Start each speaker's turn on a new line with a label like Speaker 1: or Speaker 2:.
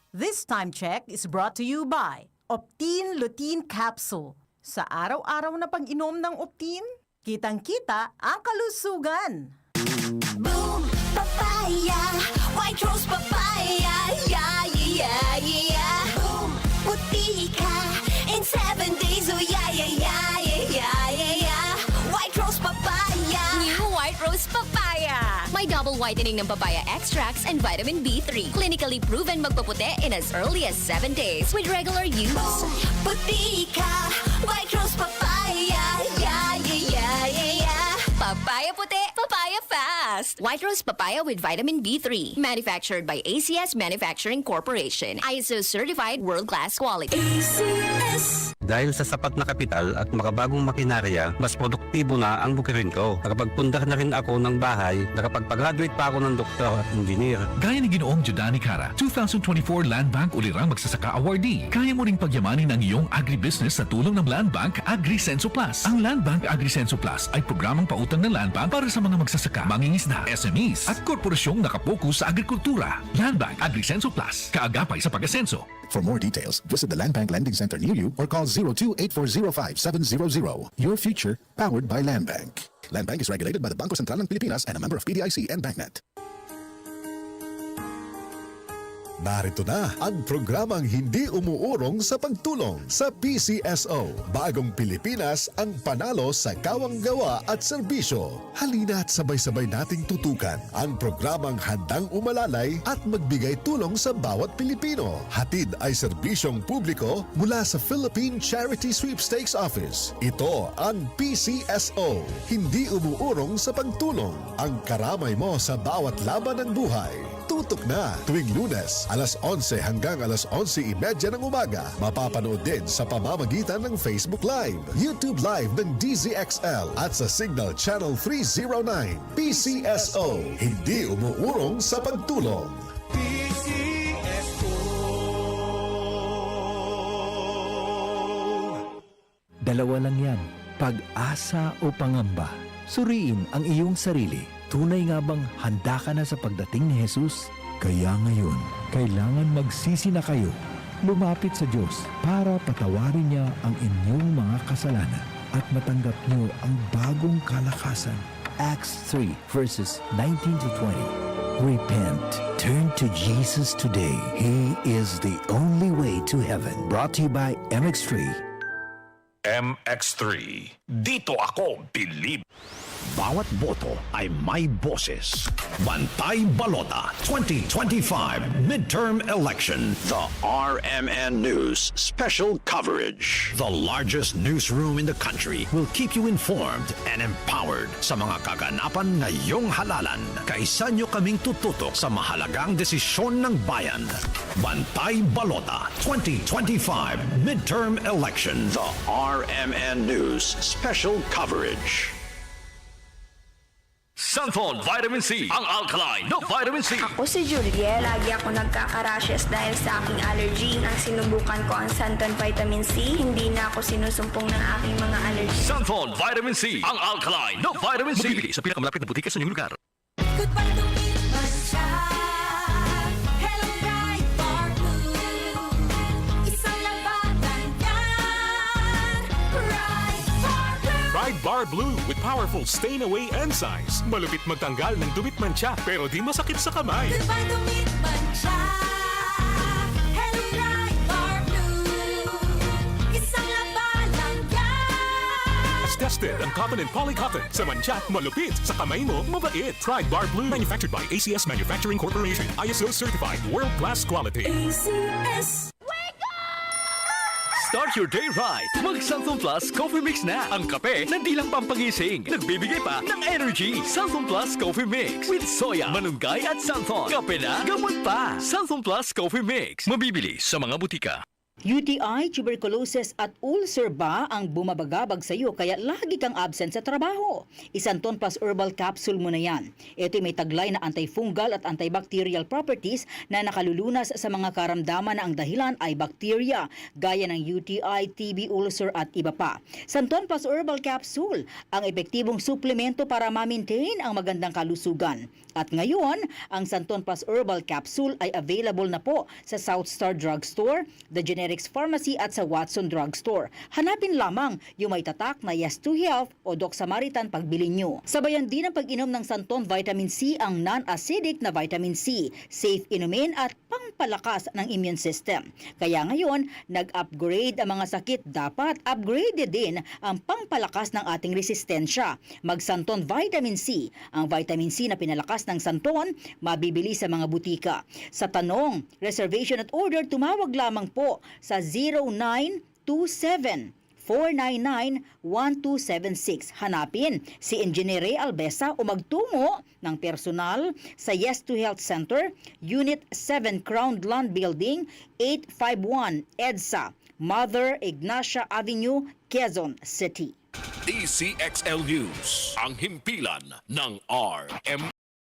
Speaker 1: This time check is brought to you by Optine Lutein Capsule. Sa araw-araw na pag-inom ng Optine, kitang-kita ang kalusugan.
Speaker 2: Boom, papaya, white rose papaya, yeah, yeah, yeah. Boom, puti ka in 7 days, oh yeah, yeah, yeah, yeah, yeah, yeah. White rose papaya.
Speaker 3: New White Rose Papaya. May double whitening ng papaya extracts and vitamin B3. Clinically proven magpaputi in as early as 7 days with regular use.
Speaker 2: Boom, puti ka, white rose papaya, yeah, yeah, yeah, yeah, yeah.
Speaker 3: Papaya puti, papaya fast. White Rose Papaya with vitamin B3. Manufactured by ACS Manufacturing Corporation. ISO certified world-class quality.
Speaker 2: ACS.
Speaker 4: Dahil sa sapat na kapital at makabagong makinarya, mas produktibo na ang bukirin ko. Nakapagpundar na rin ako ng bahay, nakapagpag-graduate pa ako ng doktor at engineer.
Speaker 5: Gaya ni Ginoong Jodani Cara, 2024 Land Bank Ulirang Magsasaka Awardee. Kaya mo ring pagyamanin ang iyong agribusiness sa tulong ng Land Bank AgriSenso Plus. Ang Land Bank AgriSenso Plus ay programang pautang ng Land Bank para sa mga magsasaka, mangingisda, SMEs at korporasyong nakapokus sa agrikultura. Land Bank AgriSenso Plus, kaagapay sa pag-asenso.
Speaker 6: For more details, visit the Land Bank Lending Center near you or call 02-8405-700. Your future, powered by Land Bank. Land Bank is regulated by the Bangko Sentral ng Pilipinas and a member of PDIC and BancNet.
Speaker 7: Narito na ang programang hindi umuurong sa pagtulong sa PCSO. Bagong Pilipinas ang panalo sa kawang-gawa at serbisyo. Halina at sabay-sabay nating tutukan ang programang handang umalalay at magbigay tulong sa bawat Pilipino. Hatid ay serbisyong publiko mula sa Philippine Charity Sweepstakes Office. Ito ang PCSO. Hindi umuurong sa pagtulong. Ang karamay mo sa bawat laban ng buhay. Tutok na tuwing Lunes, alas 11 hanggang alas 11:30 ng umaga. Mapapanood din sa pamamagitan ng Facebook Live, YouTube Live ng DZXL at sa Signal Channel 309. PCSO, hindi umuurong sa pagtulong.
Speaker 8: Dalawa lang yan, pag-asa o pangamba. Suriin ang iyong sarili. Tunay nga bang handa ka na sa pagdating ni Jesus? Kaya ngayon, kailangan magsisi na kayo. Lumapit sa Diyos para patawarin niya ang inyong mga kasalanan at matanggap niyo ang bagong kalakasan. Acts 3 verses 19 to 20. Repent. Turn to Jesus today. He is the only way to heaven. Brought to you by MX3.
Speaker 9: MX3. Dito ako believe.
Speaker 10: Bawat boto ay may boses. Bantay Balota 2025 Midterm Election. The RMN News Special Coverage. The largest newsroom in the country will keep you informed and empowered sa mga kaganapan ngayong halalan. Kaisa nyo kaming tututok sa mahalagang desisyon ng bayan. Bantay Balota 2025 Midterm Election. The RMN News Special Coverage.
Speaker 9: Santhol Vitamin C, ang alkaline na vitamin C.
Speaker 11: Ako si Juliet. Lagi ako nagkaka-rashes dahil sa aking allergy. Nang sinubukan ko ang Santon Vitamin C, hindi na ako sinusumpong ng aking mga allergy.
Speaker 9: Santhol Vitamin C, ang alkaline na vitamin C. Mabibili sa pinakamalapit na butika sa inyong lugar.
Speaker 2: Goodbye to me, Masha. Hello, bright bar blue. Isang labanan yan. Bright bar blue.
Speaker 12: Bright Bar Blue with powerful stain-away enzymes. Malupit magtanggal ng dumit mancha pero di masakit sa kamay.
Speaker 2: Goodbye to me, Masha. Hello, bright bar blue. Isang labanan yan.
Speaker 12: As tested ang cotton and polycotton. Sa mancha, malupit. Sa kamay mo, mabait. Bright Bar Blue. Manufactured by ACS Manufacturing Corporation. ISO certified. World-class quality.
Speaker 2: ACS.
Speaker 9: Start your day right. Mag-Santhol Plus Coffee Mix na. Ang kape na di lang pampagising. Nagbibigay pa ng energy. Santhol Plus Coffee Mix with soya, malunggay at santhol. Kape na, gamot pa. Santhol Plus Coffee Mix. Mabibili sa mga butika.
Speaker 13: UTI, tuberculosis at ulcer ba ang bumabagabag sa iyo kaya lagi kang absent sa trabaho? Isanton Plus Herbal Capsule mo na yan. Ito'y may taglay na antifungal at antibacterial properties na nakalulunas sa mga karamdaman na ang dahilan ay bacteria gaya ng UTI, TB, ulcer at iba pa. Santon Plus Herbal Capsule, ang epektibong suplemento para ma-maintain ang magandang kalusugan. At ngayon, ang Santon Plus Herbal Capsule ay available na po sa South Star Drugstore, The Generics Pharmacy at sa Watson Drugstore. Hanapin lamang yung may tatak na Yes to Health o Doc Samaritan pagbili nyo. Sabayan din ang pag-inom ng Santon Vitamin C, ang non-acidic na vitamin C, safe inumin at pangpalakas ng immune system. Kaya ngayon, nag-upgrade ang mga sakit, dapat upgrade din ang pangpalakas ng ating resistensya. Mag-Santon Vitamin C, ang vitamin C na pinalakas ng Santon, mabibili sa mga butika. Sa tanong, reservation at order, tumawag lamang po sa 0927-499-1276. Hanapin si Engineer Ray Albesa o magtungo ng personal sa Yes to Health Center, Unit 7 Crown Land Building, 851 EDSA, Mother Ignacia Avenue, Quezon City.
Speaker 9: DCXL News, ang himpilan ng RM.